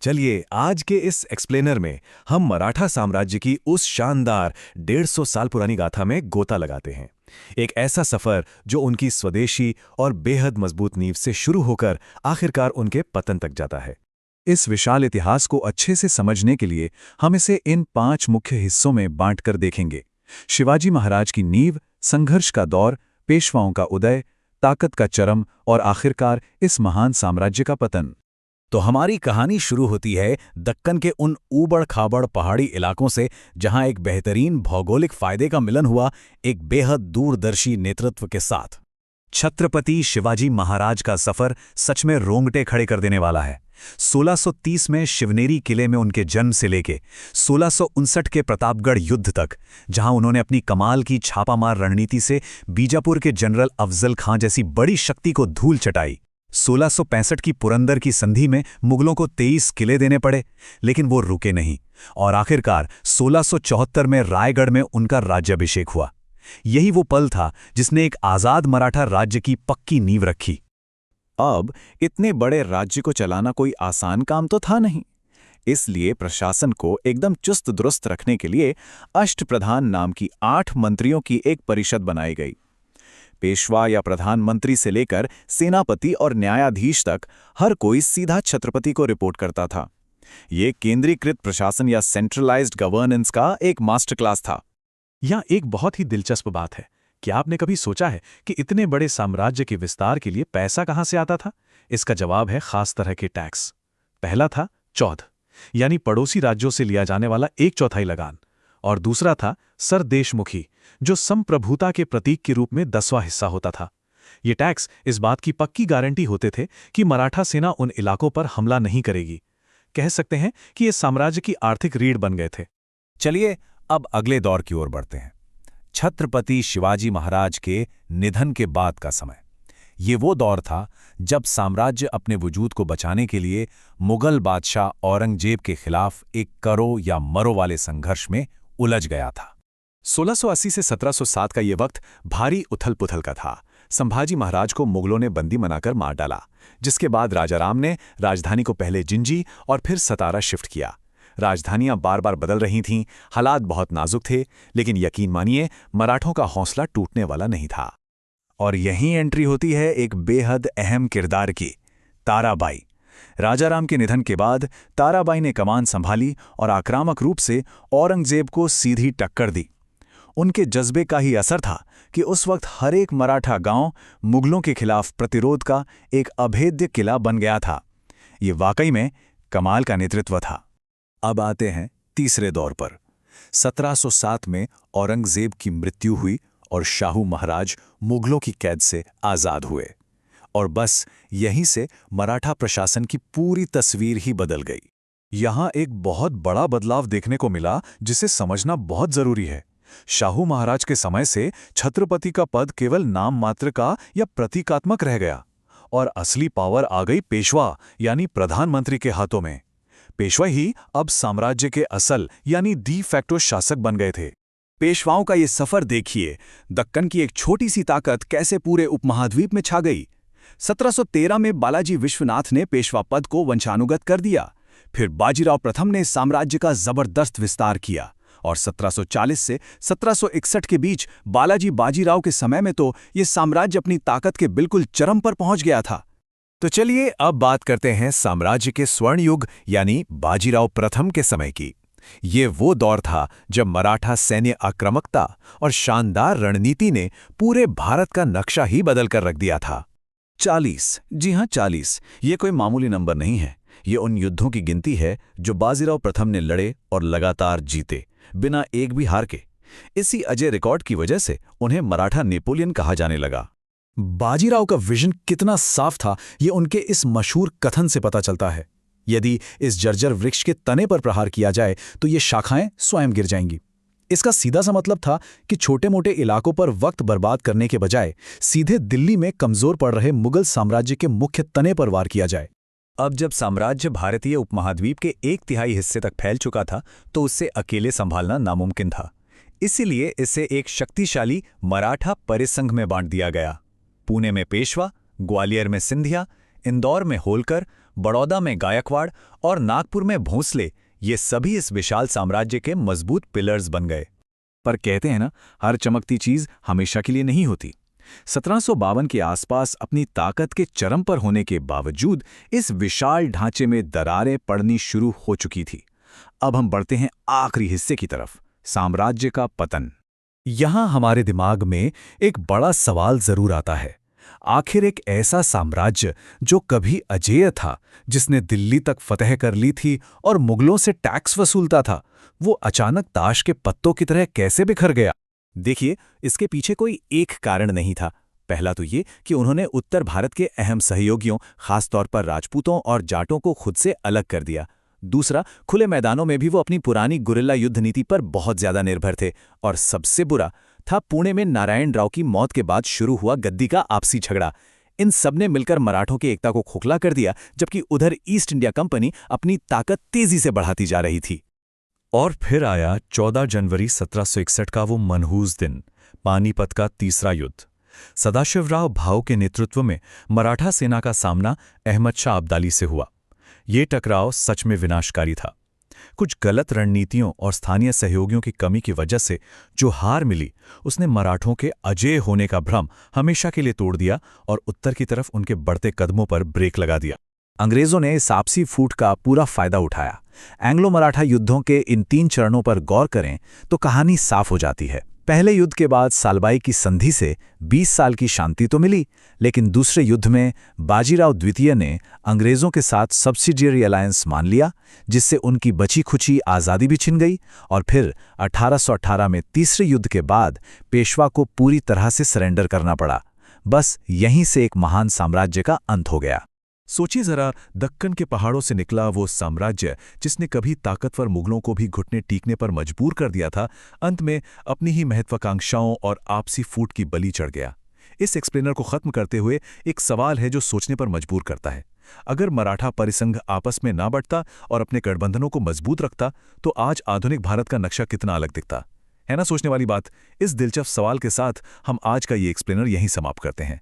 चलिए आज के इस एक्सप्लेनर में हम मराठा साम्राज्य की उस शानदार 150 साल पुरानी गाथा में गोता लगाते हैं। एक ऐसा सफर जो उनकी स्वदेशी और बेहद मजबूत नींव से शुरू होकर आखिरकार उनके पतन तक जाता है। इस विशाल इतिहास को अच्छे से समझने के लिए हम इसे इन 5 मुख्य हिस्सों में बांटकर देखेंगे। शिवाजी महाराज की नींव, संघर्ष का दौर, पेशवाओं का उदय, ताकत का चरम और आखिरकार इस महान साम्राज्य का पतन। तो हमारी कहानी शुरू होती है दक्कन के उन ऊबड़-खाबड़ पहाड़ी इलाकों से, जहां एक बेहतरीन भौगोलिक फायदे का मिलन हुआ एक बेहद दूरदर्शी नेतृत्व के साथ। छत्रपति शिवाजी महाराज का सफर सच में रोंगटे खड़े कर देने वाला है। 1630 में शिवनेरी किले में उनके जन्म से लेके 1659 के प्रतापगढ़ युद्ध तक, जहां उन्होंने अपनी कमाल की छापामार रणनीति से बीजापुर के जनरल अफजल खां जैसी बड़ी शक्ति को धूल चटाई। 1665 की पुरंदर की संधि में मुगलों को 23 किले देने पड़े, लेकिन वो रुके नहीं और आखिरकार 1674 में रायगढ़ में उनका राज्याभिषेक हुआ। यही वो पल था जिसने एक आजाद मराठा राज्य की पक्की नींव रखी। अब इतने बड़े राज्य को चलाना कोई आसान काम तो था नहीं, इसलिए प्रशासन को एकदम चुस्त दुरुस्त रखने के लिए अष्टप्रधान नाम की 8 मंत्रियों की एक परिषद बनाई गई। पेशवा या प्रधानमंत्री से लेकर सेनापति और न्यायाधीश तक हर कोई सीधा छत्रपति को रिपोर्ट करता था। ये केंद्रीकृत प्रशासन या सेंट्रलाइज्ड गवर्नेंस का एक मास्टर क्लास था। यह एक बहुत ही दिलचस्प बात है। क्या आपने कभी सोचा है कि इतने बड़े साम्राज्य के विस्तार के लिए पैसा कहां से आता था? इसका जवाब है खास तरह के टैक्स। पहला था चौध, यानी पड़ोसी राज्यों से लिया जाने वाला 1/4 लगान, और दूसरा था सरदेशमुखी, जो संप्रभुता के प्रतीक के रूप में 10वां हिस्सा होता था। ये टैक्स इस बात की पक्की गारंटी होते थे कि मराठा सेना उन इलाकों पर हमला नहीं करेगी। कह सकते हैं कि ये साम्राज्य की आर्थिक रीढ़ बन गए थे। चलिए अब अगले दौर की ओर बढ़ते हैं। छत्रपति शिवाजी महाराज के निधन के बाद का समय। ये वो दौर था जब साम्राज्य अपने वजूद को बचाने के लिए मुगल बादशाह औरंगजेब के खिलाफ एक करो या मरो वाले संघर्ष में उलझ गया था। 1680 से 1707 का ये वक्त भारी उथल-पुथल का था। संभाजी महाराज को मुगलों ने बंदी बनाकर मार डाला, जिसके बाद राजाराम ने राजधानी को पहले जिंजी और फिर सतारा शिफ्ट किया। राजधानियां बार-बार बदल रही थीं, हालात बहुत नाजुक थे, लेकिन यकीन मानिए मराठों का हौसला टूटने वाला नहीं था। और यहीं एंट्री होती है एक बेहद अहम किरदार की, ताराबाई। राजाराम के निधन के बाद ताराबाई ने कमान संभाली और आक्रामक रूप से औरंगजेब को सीधी टक्कर दी। उनके जज्बे का ही असर था कि उस वक्त हर एक मराठा गांव मुगलों के खिलाफ प्रतिरोध का एक अभेद्य किला बन गया था। ये वाकई में कमाल का नेतृत्व था। अब आते हैं तीसरे दौर पर। 1707 में औरंगजेब की मृत्यु हुई और शाहू महाराज मुगलों की कैद से आजाद हुए, और बस यहीं से मराठा प्रशासन की पूरी तस्वीर ही बदल गई। यहां एक बहुत बड़ा बदलाव देखने को मिला जिसे समझना बहुत जरूरी है। शाहू महाराज के समय से छत्रपति का पद केवल नाम मात्र का या प्रतीकात्मक रह गया और असली पावर आ गई पेशवा यानी प्रधानमंत्री के हाथों में। पेशवा ही अब साम्राज्य के असल यानी डी फैक्टो शासक बन गए थे। पेशवाओं का ये सफर देखिए, दक्कन की एक छोटी सी ताकत कैसे पूरे उपमहाद्वीप में छा गई। 1713 में बालाजी विश्वनाथ ने पेशवा पद को वंशानुगत कर दिया। फिर बाजीराव प्रथम ने साम्राज्य का जबरदस्त विस्तार किया और 1740 से 1761 के बीच बालाजी बाजीराव के समय में तो ये साम्राज्य अपनी ताकत के बिल्कुल चरम पर पहुंच गया था। तो चलिए अब बात करते हैं साम्राज्य के स्वर्ण युग यानी बाजीराव प्रथम के समय की। ये वो दौर था जब मराठा सैन्य आक्रामकता और शानदार रणनीति ने पूरे भारत का नक्शा ही बदल कर रख दिया था। 40, जी हां 40, ये कोई मामूली नंबर नहीं है। ये उन युद्धों की गिनती है जो बाजीराव प्रथम ने लड़े और लगातार जीते, बिना एक भी हार के। इसी अजय रिकॉर्ड की वजह से उन्हें मराठा नेपोलियन कहा जाने लगा। बाजीराव का विजन कितना साफ था, ये उनके इस मशहूर कथन से पता चलता है, यदि इस जर्जर वृक्ष के तने पर प्रहार किया जाए तो ये शाखाएं स्वयं गिर जाएंगी। इसका सीधा सा मतलब था कि छोटे मोटे इलाकों पर वक्त बर्बाद करने के बजाय सीधे दिल्ली में कमजोर पड़ रहे मुगल साम्राज्य के मुख्य तने पर वार किया जाए। अब जब साम्राज्य भारतीय उपमहाद्वीप के 1/3 हिस्से तक फैल चुका था तो उससे अकेले संभालना नामुमकिन था। इसीलिए इसे एक शक्तिशाली मराठा परिसंघ में बांट दिया गया। पुणे में पेशवा, ग्वालियर में सिंधिया, इंदौर में होलकर, बड़ौदा में गायकवाड़ और नागपुर में भोंसले, ये सभी इस विशाल साम्राज्य के मजबूत पिलर्स बन गए। पर कहते हैं ना, हर चमकती चीज हमेशा के लिए नहीं होती। 1752 के आसपास अपनी ताकत के चरम पर होने के बावजूद इस विशाल ढांचे में दरारें पड़नी शुरू हो चुकी थी। अब हम बढ़ते हैं आखिरी हिस्से की तरफ, साम्राज्य का पतन। यहां हमारे दिमाग में एक बड़ा सवाल जरूर आता है, आखिर एक ऐसा साम्राज्य जो कभी अजेय था, जिसने दिल्ली तक फतह कर ली थी और मुगलों से टैक्स वसूलता था, वो अचानक ताश के पत्तों की तरह कैसे बिखर गया? देखिए, इसके पीछे कोई एक कारण नहीं था। पहला तो ये कि उन्होंने उत्तर भारत के अहम सहयोगियों, खासतौर पर राजपूतों और जाटों को खुद से अलग कर दिया। दूसरा, खुले मैदानों में भी वो अपनी पुरानी गुरिल्ला युद्ध नीति पर बहुत ज्यादा निर्भर थे। और सबसे बुरा था पुणे में नारायण राव की मौत के बाद शुरू हुआ गद्दी का आपसी झगड़ा। इन सब ने मिलकर मराठों की एकता को खोखला कर दिया, जबकि उधर ईस्ट इंडिया कंपनी अपनी ताकत तेजी से बढ़ाती जा रही थी। और फिर आया 14 जनवरी 1761 का वो मनहूस दिन, पानीपत का तीसरा युद्ध। सदाशिवराव भाऊ के नेतृत्व में मराठा सेना का सामना अहमद शाह अब्दाली से हुआ। ये टकराव सच में विनाशकारी था। कुछ गलत रणनीतियों और स्थानीय सहयोगियों की कमी की वजह से जो हार मिली, उसने मराठों के अजेय होने का भ्रम हमेशा के लिए तोड़ दिया और उत्तर की तरफ उनके बढ़ते कदमों पर ब्रेक लगा दिया। अंग्रेजों ने इस आपसी फूट का पूरा फायदा उठाया। एंग्लो मराठा युद्धों के इन 3 चरणों पर गौर करें तो कहानी साफ हो जाती है। पहले युद्ध के बाद सालबाई की संधि से 20 साल की शांति तो मिली, लेकिन दूसरे युद्ध में बाजीराव द्वितीय ने अंग्रेजों के साथ सब्सिडियरी अलायंस मान लिया, जिससे उनकी बची खुची आज़ादी भी छिन गई। और फिर 1818 में तीसरे युद्ध के बाद पेशवा को पूरी तरह से सरेंडर करना पड़ा। बस यहीं से एक महान साम्राज्य का अंत हो गया। सोचिए जरा, दक्कन के पहाड़ों से निकला वो साम्राज्य जिसने कभी ताकतवर मुगलों को भी घुटने टीकने पर मजबूर कर दिया था, अंत में अपनी ही महत्वाकांक्षाओं और आपसी फूट की बलि चढ़ गया। इस एक्सप्लेनर को खत्म करते हुए एक सवाल है जो सोचने पर मजबूर करता है। अगर मराठा परिसंघ आपस में ना बढ़ता और अपने गठबंधनों को मजबूत रखता, तो आज आधुनिक भारत का नक्शा कितना अलग दिखता है ना? सोचने वाली बात। इस दिलचस्प सवाल के साथ हम आज का ये एक्सप्लेनर यहीं समाप्त करते हैं।